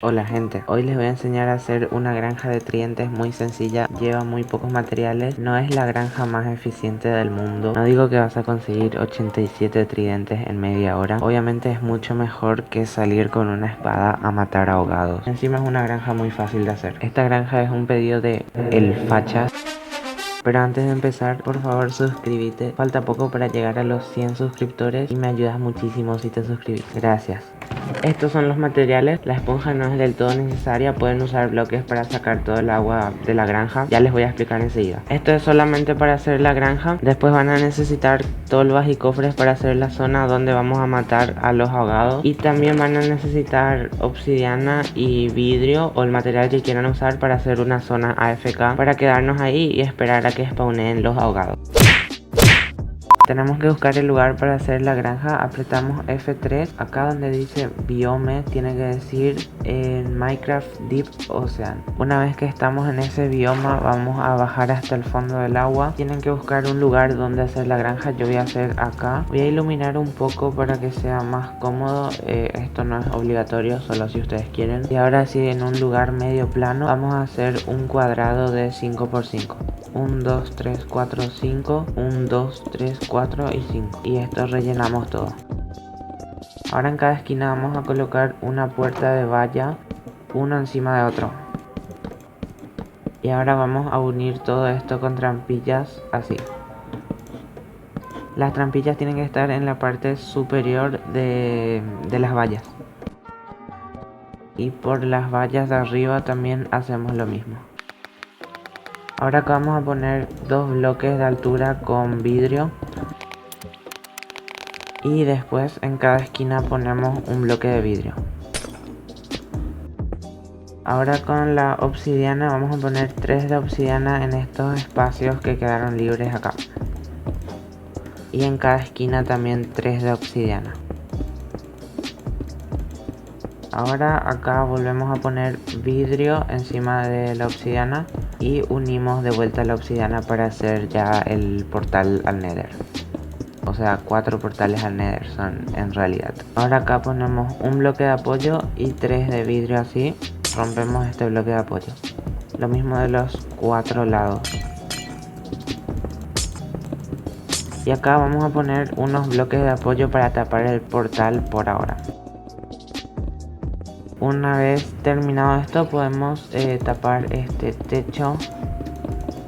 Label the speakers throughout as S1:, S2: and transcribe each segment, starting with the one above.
S1: Hola gente, hoy les voy a enseñar a hacer una granja de tridentes muy sencilla, lleva muy pocos materiales, no es la granja más eficiente del mundo, no digo que vas a conseguir 87 tridentes en media hora, obviamente es mucho mejor que salir con una espada a matar ahogados, encima es una granja muy fácil de hacer. Esta granja es un pedido de El Fachas. Pero antes de empezar, por favor suscríbete, falta poco para llegar a los 100 suscriptores y me ayudas muchísimo si te suscribís, gracias. Estos son los materiales, la esponja no es del todo necesaria, pueden usar bloques para sacar todo el agua de la granja, ya les voy a explicar enseguida. Esto es solamente para hacer la granja, después van a necesitar tolvas y cofres para hacer la zona donde vamos a matar a los ahogados y también van a necesitar obsidiana y vidrio o el material que quieran usar para hacer una zona AFK para quedarnos ahí y esperar a que spawnen los ahogados. Tenemos que buscar el lugar para hacer la granja, apretamos F3, acá donde dice biome tiene que decir en Minecraft Deep Ocean. Una vez que estamos en ese bioma vamos a bajar hasta el fondo del agua, tienen que buscar un lugar donde hacer la granja, yo voy a hacer acá. Voy a iluminar un poco para que sea más cómodo, esto no es obligatorio, solo si ustedes quieren. Y ahora sí, en un lugar medio plano vamos a hacer un cuadrado de 5×5. 1, 2, 3, 4, 5, 1, 2, 3, 4 y 5. Y esto rellenamos todo. Ahora en cada esquina vamos a colocar una puerta de valla, uno encima de otro. Y ahora vamos a unir todo esto con trampillas así. Las trampillas tienen que estar en la parte superior de las vallas. Y por las vallas de arriba también hacemos lo mismo. Ahora acá vamos a poner dos bloques de altura con vidrio. Y después en cada esquina ponemos un bloque de vidrio. Ahora con la obsidiana vamos a poner 3 de obsidiana en estos espacios que quedaron libres acá. Y en cada esquina también 3 de obsidiana. Ahora acá volvemos a poner vidrio encima de la obsidiana y unimos de vuelta la obsidiana para hacer ya el portal al Nether. O sea, 4 portales al Nether son en realidad. Ahora acá ponemos un bloque de apoyo y 3 de vidrio así. Rompemos este bloque de apoyo. Lo mismo de los 4 lados. Y acá vamos a poner unos bloques de apoyo para tapar el portal por ahora. Una vez terminado esto podemos tapar este techo.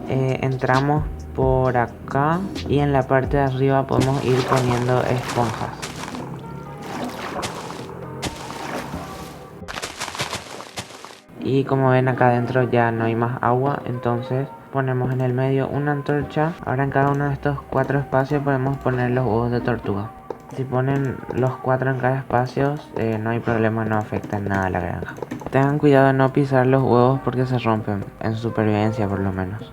S1: Entramos por acá y en la parte de arriba podemos ir poniendo esponjas. Y como ven acá adentro ya no hay más agua, entonces ponemos en el medio una antorcha. Ahora en cada uno de estos 4 espacios podemos poner los huevos de tortuga. Si ponen los 4 en cada espacio no hay problema, no afecta nada a la granja. Tengan cuidado de no pisar los huevos porque se rompen, en supervivencia por lo menos.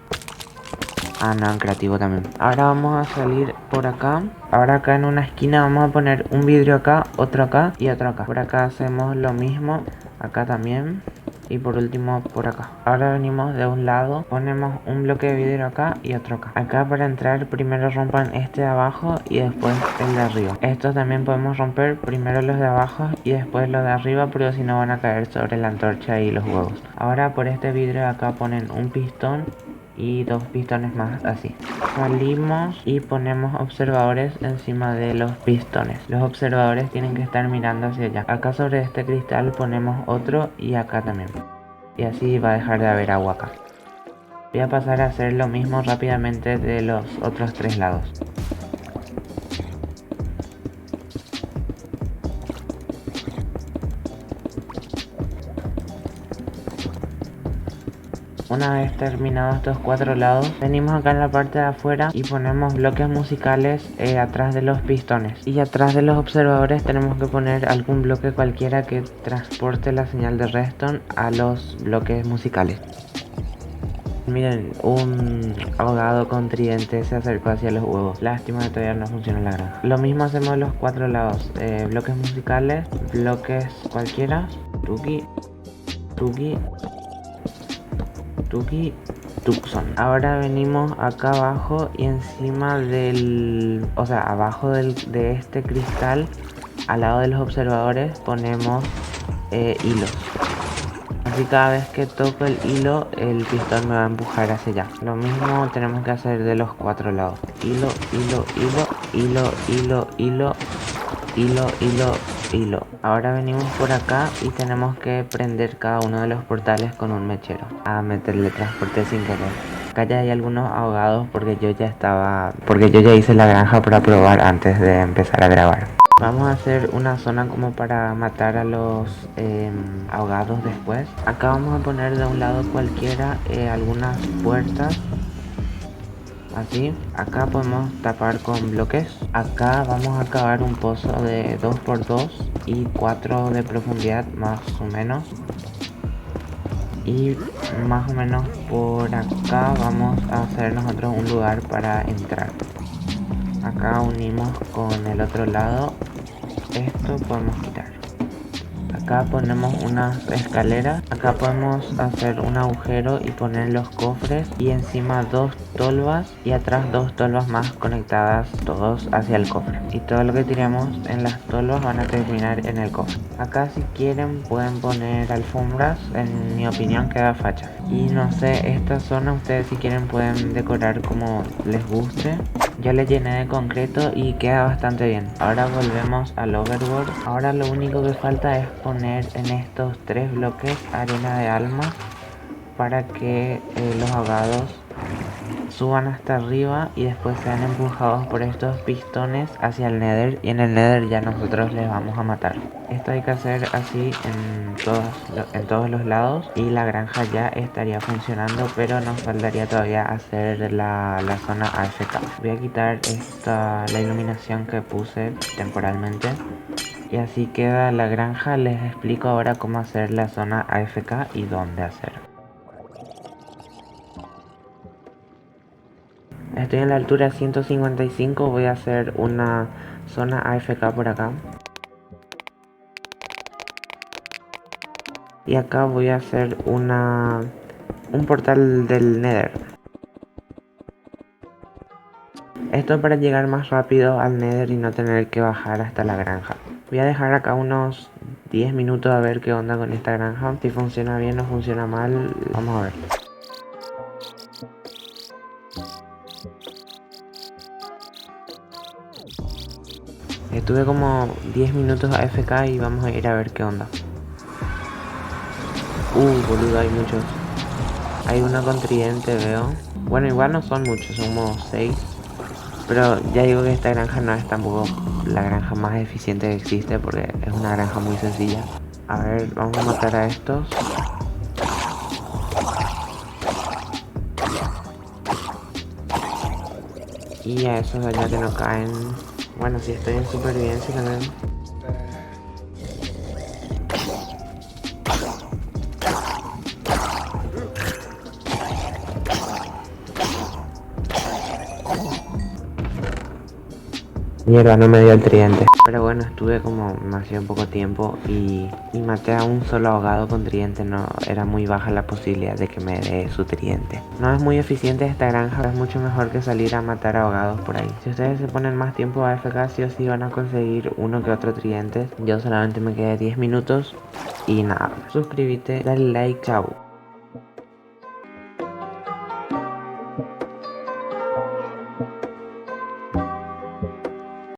S1: Ah, no, en creativo también. Ahora vamos a salir por acá. Ahora acá en una esquina vamos a poner un vidrio acá, otro acá y otro acá. Por acá hacemos lo mismo, acá también. Y por último por acá. Ahora venimos de un lado, ponemos un bloque de vidrio acá y otro acá. Acá para entrar primero rompan este de abajo y después el de arriba. Estos también podemos romper primero los de abajo y después los de arriba, pero si no van a caer sobre la antorcha y los huevos. Ahora por este vidrio de acá ponen un pistón y 2 pistones más así. Salimos y ponemos observadores encima de los pistones. Los observadores tienen que estar mirando hacia allá. Acá sobre este cristal ponemos otro y acá también. Y así va a dejar de haber agua acá. Voy a pasar a hacer lo mismo rápidamente de los otros 3 lados. Una vez terminados estos 4 lados, venimos acá en la parte de afuera y ponemos bloques musicales atrás de los pistones. Y atrás de los observadores tenemos que poner algún bloque cualquiera que transporte la señal de redstone a los bloques musicales. Miren, un ahogado con tridente se acercó hacia los huevos. Lástima que todavía no funciona la granja. Lo mismo hacemos en los 4 lados. Bloques musicales, bloques cualquiera. Tuki, tuki, tuki, tucson. Ahora venimos acá abajo y encima del... O sea, abajo de este cristal, al lado de los observadores, ponemos hilos. Así cada vez que toco el hilo, el pistón me va a empujar hacia allá. Lo mismo tenemos que hacer de los 4 lados. Hilo, hilo, hilo, hilo, hilo, hilo, hilo, hilo. Ahora venimos por acá y tenemos que prender cada uno de los portales con un mechero. A meterle transporte sin querer. Acá ya hay algunos ahogados porque yo ya hice la granja para probar antes de empezar a grabar. Vamos a hacer una zona como para matar a los ahogados después. Acá vamos a poner de un lado cualquiera algunas puertas. Así, acá podemos tapar con bloques. Acá vamos a cavar un pozo de 2x2 y 4 de profundidad más o menos. Y más o menos por acá vamos a hacer nosotros un lugar para entrar. Acá unimos con el otro lado. Esto podemos quitar. Acá ponemos unas escaleras. Acá podemos hacer un agujero y poner los cofres. Y encima 2 tolvas. Y atrás 2 tolvas más conectadas todos hacia el cofre. Y todo lo que tiremos en las tolvas van a terminar en el cofre. Acá si quieren pueden poner alfombras. En mi opinión queda facha. Y no sé, esta zona ustedes si quieren pueden decorar como les guste. Ya le llené de concreto y queda bastante bien. Ahora volvemos al overworld. Ahora lo único que falta es poner en estos 3 bloques arena de alma para que los ahogados suban hasta arriba y después sean empujados por estos pistones hacia el nether, y en el nether ya nosotros les vamos a matar. Esto hay que hacer así en todos los lados y la granja ya estaría funcionando, pero nos faltaría todavía hacer la zona AFK. Voy a quitar la iluminación que puse temporalmente. Y así queda la granja. Les explico ahora cómo hacer la zona AFK y dónde hacer. Estoy en la altura 155, voy a hacer una zona AFK por acá. Y acá voy a hacer un portal del Nether. Esto para llegar más rápido al Nether y no tener que bajar hasta la granja. Voy a dejar acá unos 10 minutos a ver qué onda con esta granja. Si funciona bien o funciona mal, vamos a ver. Estuve como 10 minutos AFK y vamos a ir a ver qué onda. Boludo, hay muchos. Hay uno con tridente, veo. Bueno, igual no son muchos, son como 6. Pero ya digo que esta granja no es tampoco la granja más eficiente que existe, porque es una granja muy sencilla. A ver, vamos a matar a estos. Y a esos de allá que no caen. Bueno, si estoy en supervivencia también. Mierda, no me dio el tridente. Pero bueno, estuve como demasiado poco tiempo y maté a un solo ahogado con tridente. No, era muy baja la posibilidad de que me dé su tridente. No es muy eficiente esta granja, es mucho mejor que salir a matar ahogados por ahí. Si ustedes se ponen más tiempo a AFK, sí o sí van a conseguir uno que otro tridente. Yo solamente me quedé 10 minutos y nada. Suscríbete, dale like, chao.